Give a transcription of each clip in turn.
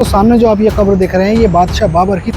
तो सामने जो आप ये कब्र देख रहे हैं ये बादशाह बाबर की।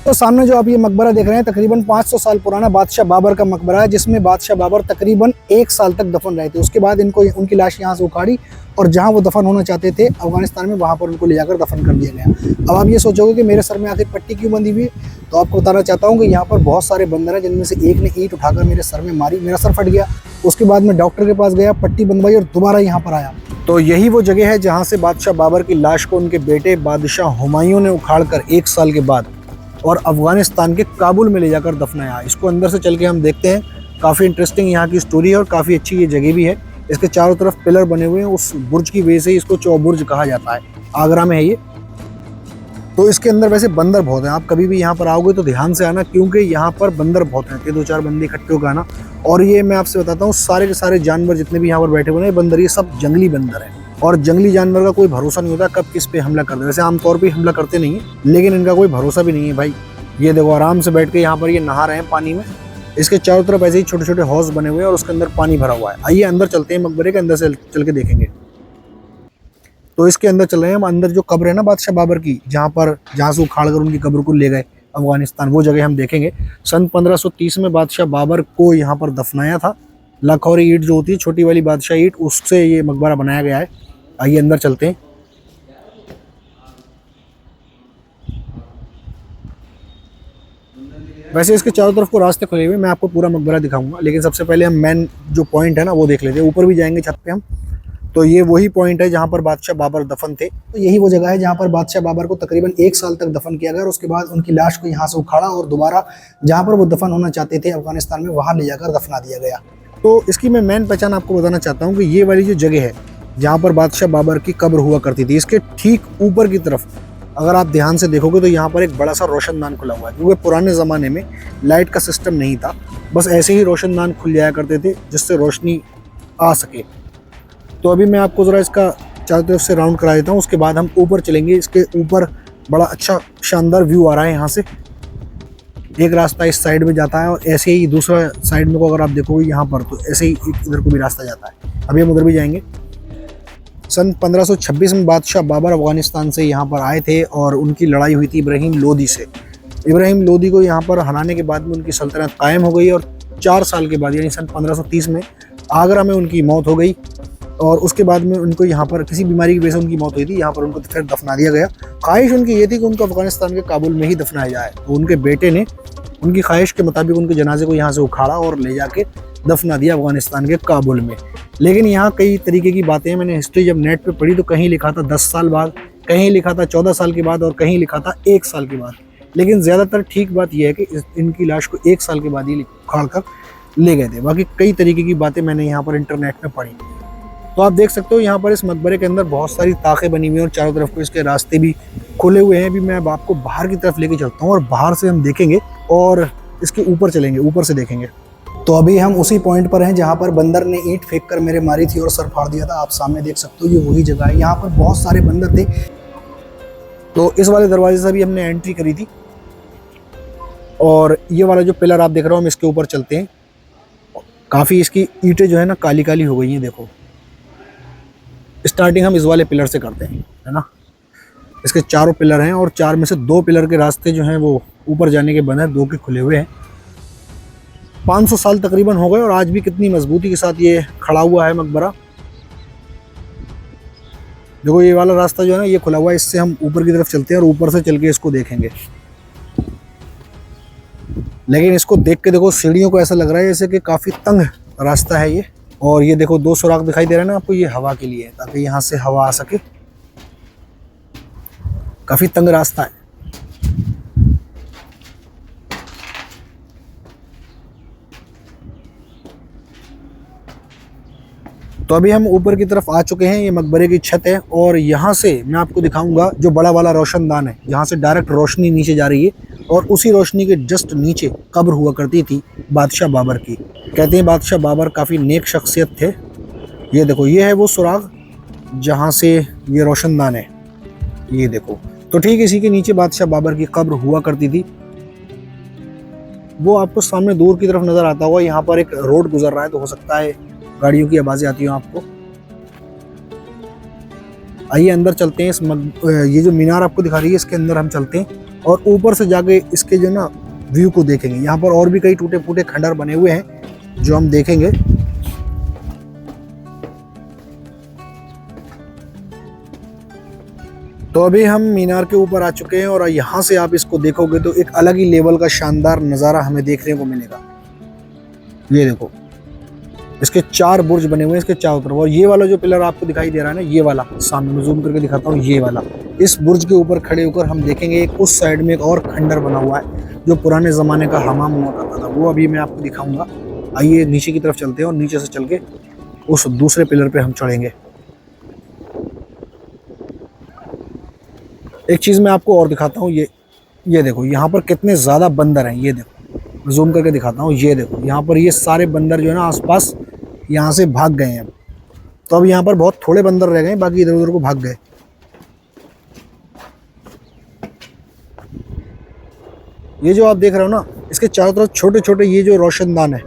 तो सामने जो आप ये मकबरा देख रहे हैं तकरीबन 500 साल पुराना बादशाह बाबर का मकबरा है, जिसमें बादशाह बाबर तकरीबन 1 साल तक दफन रहे थे। उसके बाद इनको उनकी लाश यहाँ से उखाड़ी और जहाँ वो दफन होना चाहते थे अफगानिस्तान में, वहाँ पर उनको ले जाकर दफन कर दिया गया। अब आप ये सोचोगे कि मेरे सर में आखिर पट्टी क्यों बंधी हुई है, तो आपको बताना चाहता हूँ कि यहाँ पर बहुत सारे बंदर हैं, जिनमें से एक ने ईंट उठाकर मेरे सर में मारी, मेरा सर फट गया। उसके बाद मैं डॉक्टर के पास गया, पट्टी बंधवाई और दोबारा यहाँ पर आया। तो यही वो जगह है जहाँ से बादशाह बाबर की लाश को उनके बेटे बादशाह हुमायूं ने उखाड़ कर 1 साल के बाद और अफगानिस्तान के काबुल में ले जाकर दफनाया। इसको अंदर से चल के हम देखते हैं। काफ़ी इंटरेस्टिंग यहाँ की स्टोरी है और काफ़ी अच्छी ये जगह भी है। इसके चारों तरफ पिलर बने हुए हैं, उस बुर्ज की वजह से ही इसको चौबुर्ज कहा जाता है। आगरा में है ये। तो इसके अंदर वैसे बंदर बहुत हैं। आप कभी भी यहाँ पर आओगे तो ध्यान से आना, क्योंकि यहाँ पर बंदर बहुत हैं। 2-4 बंदे इकट्ठे होकर आना। और ये मैं आपसे बताता हूँ, सारे के सारे जानवर जितने भी यहाँ पर बैठे हुए हैं बंदर, ये सब जंगली बंदर हैं। और जंगली जानवर का कोई भरोसा नहीं होता कब किस पे हमला कर दे। वैसे आमतौर पर हमला करते नहीं है, लेकिन इनका कोई भरोसा भी नहीं है भाई। ये देखो आराम से बैठ के यहाँ पर ये नहा रहे हैं पानी में। इसके चारों तरफ ऐसे ही छोटे छोटे हौज बने हुए हैं और उसके अंदर पानी भरा हुआ है। आइए अंदर चलते हैं, मकबरे के अंदर से चल के देखेंगे। तो इसके अंदर चल रहे हैं हम। अंदर जो कब्र है ना बादशाह बाबर की, जहाँ से उखाड़ कर उनकी कब्र को ले गए अफगानिस्तान, वो जगह हम देखेंगे। सन 1530 में बादशाह बाबर को यहाँ पर दफनाया था। लाखौरी ईंट जो होती है, छोटी वाली बादशाह ईंट, उससे ये मकबरा बनाया गया है। आइए अंदर चलते हैं। वैसे इसके चारों तरफ को रास्ते खुले हुए, मैं आपको पूरा मकबरा दिखाऊंगा, लेकिन सबसे पहले हम मेन जो पॉइंट है ना वो देख लेते हैं। ऊपर भी जाएंगे छत पे हम। तो ये वही पॉइंट है जहाँ पर बादशाह बाबर दफन थे। तो यही वो जगह है जहाँ पर बादशाह बाबर को तकरीबन 1 साल तक दफन किया गया और उसके बाद उनकी लाश को यहाँ से उखाड़ा और दोबारा जहाँ पर वो दफन होना चाहते थे अफगानिस्तान में, वहाँ ले जाकर दफना दिया गया। तो इसकी मैं मेन पहचान आपको बताना चाहता हूँ कि ये वाली जो जगह है जहाँ पर बादशाह बाबर की कब्र हुआ करती थी, इसके ठीक ऊपर की तरफ अगर आप ध्यान से देखोगे तो यहाँ पर एक बड़ा सा रोशनदान खुला हुआ है। क्योंकि पुराने ज़माने में लाइट का सिस्टम नहीं था, बस ऐसे ही रोशनदान खुल जाया करते थे जिससे रोशनी आ सके। तो अभी मैं आपको ज़रा इसका चारों तरफ से राउंड करा देता हूँ, उसके बाद हम ऊपर चलेंगे। इसके ऊपर बड़ा अच्छा शानदार व्यू आ रहा है। यहाँ से एक रास्ता इस साइड में जाता है और ऐसे ही दूसरा साइड में को अगर आप देखोगे यहाँ पर, तो ऐसे ही इधर को भी रास्ता जाता है। अभी हम उधर भी जाएंगे। सन 1526 में बादशाह बाबर अफगानिस्तान से यहाँ पर आए थे और उनकी लड़ाई हुई थी इब्राहिम लोदी से। इब्राहिम लोदी को यहाँ पर हराने के बाद में उनकी सल्तनत कायम हो गई और 4 साल के बाद यानी सन 1530 में आगरा में उनकी मौत हो गई। और उसके बाद में उनको यहाँ पर किसी बीमारी की वजह से उनकी मौत हुई थी। यहाँ पर उनको फिर दफना दिया गया। ख्वाहिश उनकी ये थी कि उनको अफगानिस्तान के काबुल में ही दफनाया जाए। तो उनके बेटे ने उनकी ख्वाहिश के मुताबिक उनके जनाजे को यहाँ से उखाड़ा और ले जाके दफना दिया अफगानिस्तान के काबुल में। लेकिन यहाँ कई तरीके की बातें, मैंने हिस्ट्री जब नेट पे पढ़ी तो कहीं लिखा था 10 साल बाद, कहीं लिखा था 14 साल के बाद और कहीं लिखा था 1 साल के बाद। लेकिन ज़्यादातर ठीक बात यह है कि इनकी लाश को 1 साल के बाद ही उखाड़ कर ले गए थे। बाकी कई तरीके की बातें मैंने यहाँ पर इंटरनेट में पढ़ी। तो आप देख सकते हो यहाँ पर इस मकबरे के अंदर बहुत सारी ताखें बनी हुई हैं और चारों तरफ को इसके रास्ते भी खुले हुए हैं। अभी मैं अब आपको बाहर की तरफ लेके चलता हूँ और बाहर से हम देखेंगे और इसके ऊपर चलेंगे, ऊपर से देखेंगे। तो अभी हम उसी पॉइंट पर हैं जहाँ पर बंदर ने ईंट फेंक कर मेरे मारी थी और सर फाड़ दिया था। आप सामने देख सकते हो ये वही जगह है। यहाँ पर बहुत सारे बंदर थे। तो इस वाले दरवाजे से भी हमने एंट्री करी थी और ये वाला जो पिलर आप देख रहे हो, हम इसके ऊपर चलते हैं। काफ़ी इसकी ईंटें जो है ना काली काली हो गई हैं। देखो स्टार्टिंग हम इस वाले पिलर से करते हैं, है ना। इसके चारों पिलर हैं और 4 में से 2 पिलर के रास्ते जो हैं वो ऊपर जाने के बंद हैं, 2 के खुले हुए हैं। 500 साल तकरीबन हो गए और आज भी कितनी मजबूती के साथ ये खड़ा हुआ है मकबरा। देखो ये वाला रास्ता जो है ना ये खुला हुआ है, इससे हम ऊपर की तरफ चलते हैं और ऊपर से चल के इसको देखेंगे। लेकिन इसको देख के देखो सीढ़ियों को ऐसा लग रहा है जैसे कि काफ़ी तंग रास्ता है ये। और ये देखो 2 सुराख दिखाई दे रहे हैं ना आपको, ये हवा के लिए है ताकि यहाँ से हवा आ सके। काफ़ी तंग रास्ता है। तो अभी हम ऊपर की तरफ आ चुके हैं। ये मकबरे की छत है और यहाँ से मैं आपको दिखाऊंगा जो बड़ा वाला रोशनदान है, जहाँ से डायरेक्ट रोशनी नीचे जा रही है और उसी रोशनी के जस्ट नीचे कब्र हुआ करती थी बादशाह बाबर की। कहते हैं बादशाह बाबर काफ़ी नेक शख्सियत थे। ये देखो ये है वो सुराग जहाँ से ये रोशनदान है, ये देखो। तो ठीक इसी के नीचे बादशाह बाबर की कब्र हुआ करती थी। वो आपको सामने दूर की तरफ नज़र आता हुआ। यहाँ पर एक रोड गुजर रहा है तो हो सकता है गाड़ियों की आवाज़ें आती हो आपको। आइए अंदर चलते हैं। ये जो मीनार आपको दिखा रही है इसके अंदर हम चलते हैं और ऊपर से जाके इसके जो ना व्यू को देखेंगे। यहाँ पर और भी कई टूटे फूटे खंडर बने हुए हैं जो हम देखेंगे। तो अभी हम मीनार के ऊपर आ चुके हैं और यहाँ से आप इसको देखोगे तो एक अलग ही लेवल का शानदार नज़ारा हमें देखने को मिलेगा। ये देखो, इसके 4 बुर्ज बने हुए हैं इसके चारों तरफ, और ये वाला जो पिलर आपको दिखाई दे रहा है ना, ये वाला सामने में जूम करके दिखाता हूँ, ये वाला, इस बुर्ज के ऊपर खड़े होकर हम देखेंगे एक उस साइड में एक और खंडर बना हुआ है जो पुराने ज़माने का हमाम हुआ करता था, वो अभी मैं आपको दिखाऊंगा। आइए नीचे की तरफ चलते हैं और नीचे से चल के उस दूसरे पिलर पे हम चढ़ेंगे। एक चीज़ मैं आपको और दिखाता हूँ, ये देखो यहाँ पर कितने ज़्यादा बंदर हैं। ये देखो, जूम करके दिखाता हूँ, ये देखो यहाँ पर ये सारे बंदर जो है ना आसपास यहाँ से भाग गए हैं। तो अब यहाँ पर बहुत थोड़े बंदर रह गए, बाकी इधर उधर को भाग गए। ये जो आप देख रहे हो ना, इसके चारों तरफ छोटे छोटे ये जो रोशनदान है,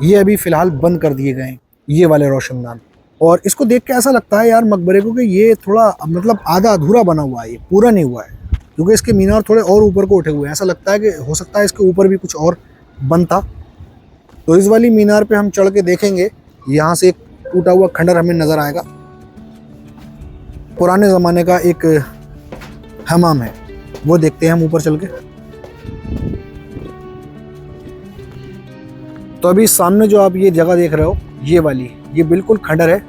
ये अभी फ़िलहाल बंद कर दिए गए हैं, ये वाले रोशनदान। और इसको देख के ऐसा लगता है यार मकबरे को कि ये थोड़ा मतलब आधा अधूरा बना हुआ है, ये पूरा नहीं हुआ है, क्योंकि इसके मीनार थोड़े और ऊपर को उठे हुए हैं। ऐसा लगता है कि हो सकता है इसके ऊपर भी कुछ और बनता। तो इस वाली मीनार पे हम चढ़ के देखेंगे, यहाँ से एक टूटा हुआ खंडर हमें नज़र आएगा। पुराने ज़माने का एक हमाम है, वो देखते हैं हम ऊपर चल के। तो अभी सामने जो आप ये जगह देख रहे हो, ये वाली, ये बिल्कुल खंडर है।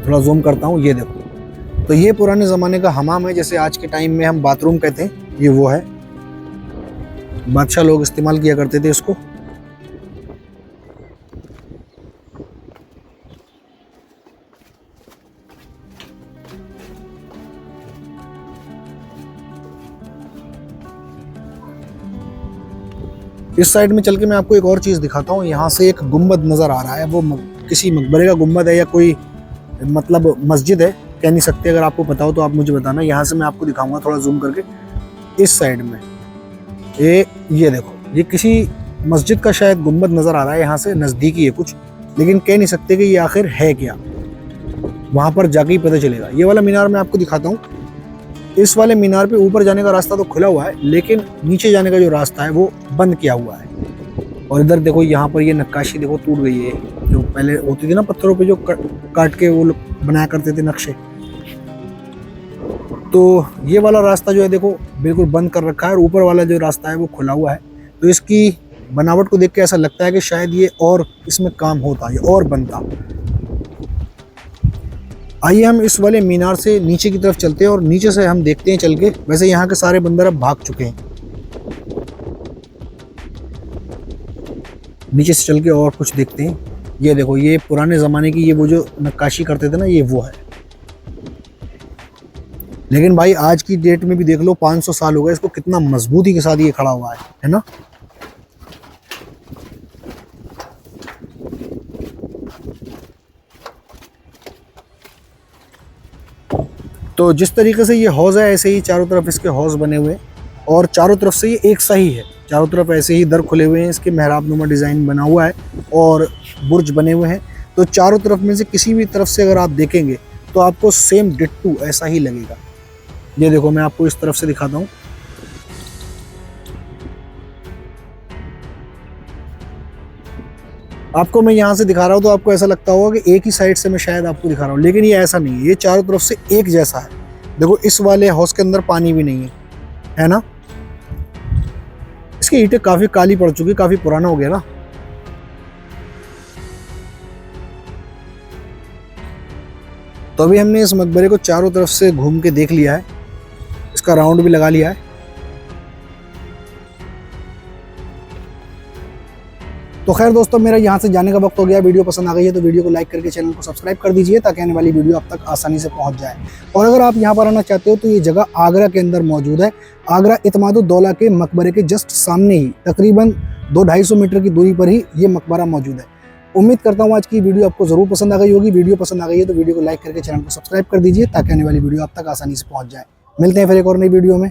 थोड़ा जूम करता हूँ, ये देखो, तो ये पुराने ज़माने का हमाम है, जैसे आज के टाइम में हम बाथरूम कहते हैं, ये वो है। बादशाह लोग इस्तेमाल किया करते थे इसको। इस साइड में चल के मैं आपको एक और चीज़ दिखाता हूँ। यहाँ से एक गुम्बद नज़र आ रहा है, वो किसी मकबरे का गुम्बद है या कोई मतलब मस्जिद है, कह नहीं सकते। अगर आपको पता हो तो आप मुझे बताना। यहाँ से मैं आपको दिखाऊंगा थोड़ा जूम करके। इस साइड में ये देखो, ये किसी मस्जिद का शायद गुम्बद नज़र आ रहा है, यहाँ से नज़दीकी है कुछ, लेकिन कह नहीं सकते कि ये आखिर है क्या। वहाँ पर जाके ही पता चलेगा। ये वाला मीनार मैं आपको दिखाता हूँ। इस वाले मीनार पे ऊपर जाने का रास्ता तो खुला हुआ है, लेकिन नीचे जाने का जो रास्ता है वो बंद किया हुआ है। और इधर देखो, यहाँ पर ये नक्काशी देखो टूट गई है, जो पहले होती थी ना पत्थरों पे जो काट के वो बनाया करते थे नक्शे। तो ये वाला रास्ता जो है देखो बिल्कुल बंद कर रखा है, और ऊपर वाला जो रास्ता है वो खुला हुआ है। तो इसकी बनावट को देख के ऐसा लगता है कि शायद ये और इसमें काम होता, ये और बनता। आइए हम इस वाले मीनार से नीचे की तरफ चलते हैं और नीचे से हम देखते हैं चल के। वैसे यहाँ के सारे बंदर अब भाग चुके हैं। नीचे से चल के और कुछ देखते हैं। ये देखो, ये पुराने ज़माने की ये वो जो नक्काशी करते थे ना, ये वो है। लेकिन भाई आज की डेट में भी देख लो, 500 साल हो गए इसको, कितना मजबूती के साथ ये खड़ा हुआ है ना। तो जिस तरीके से ये हौज़ है, ऐसे ही चारों तरफ इसके हौज़ बने हुए हैं, और चारों तरफ से ये एक सा ही है। चारों तरफ ऐसे ही दर खुले हुए हैं, इसके मेहराब नुमा डिज़ाइन बना हुआ है और बुर्ज बने हुए हैं। तो चारों तरफ में से किसी भी तरफ से अगर आप देखेंगे तो आपको सेम डिट्टू ऐसा ही लगेगा। ये देखो, मैं आपको इस तरफ से दिखाता हूँ। आपको मैं यहाँ से दिखा रहा हूँ तो आपको ऐसा लगता होगा कि एक ही साइड से मैं शायद आपको दिखा रहा हूँ, लेकिन ये ऐसा नहीं है। ये चारों तरफ से एक जैसा है। देखो, इस वाले हाउस के अंदर पानी भी नहीं है ना। इसकी ईंटें काफ़ी काली पड़ चुकी, काफ़ी पुराना हो गया ना। तो अभी हमने इस मकबरे को चारों तरफ से घूम के देख लिया है, इसका राउंड भी लगा लिया है। तो खैर दोस्तों, मेरा यहाँ से जाने का वक्त हो गया। वीडियो पसंद आ गई है तो वीडियो को लाइक करके चैनल को सब्सक्राइब कर दीजिए, ताकि आने वाली वीडियो आप तक आसानी से पहुँच जाए। और अगर आप यहाँ पर आना चाहते हो तो ये जगह आगरा के अंदर मौजूद है। आगरा इत्मादुद्दौला के मकबरे के जस्ट सामने ही, तकरीबन 200-250 मीटर की दूरी पर ही ये मकबरा मौजूद है। उम्मीद करता हूँ आज की वीडियो आपको ज़रूर पसंद आ गई होगी। वीडियो पसंद आ गई है तो वीडियो को लाइक करके चैनल को सब्सक्राइब कर दीजिए, ताकि आने वाली वीडियो आप तक आसानी से पहुँच जाए। मिलते हैं फिर एक और नई वीडियो में।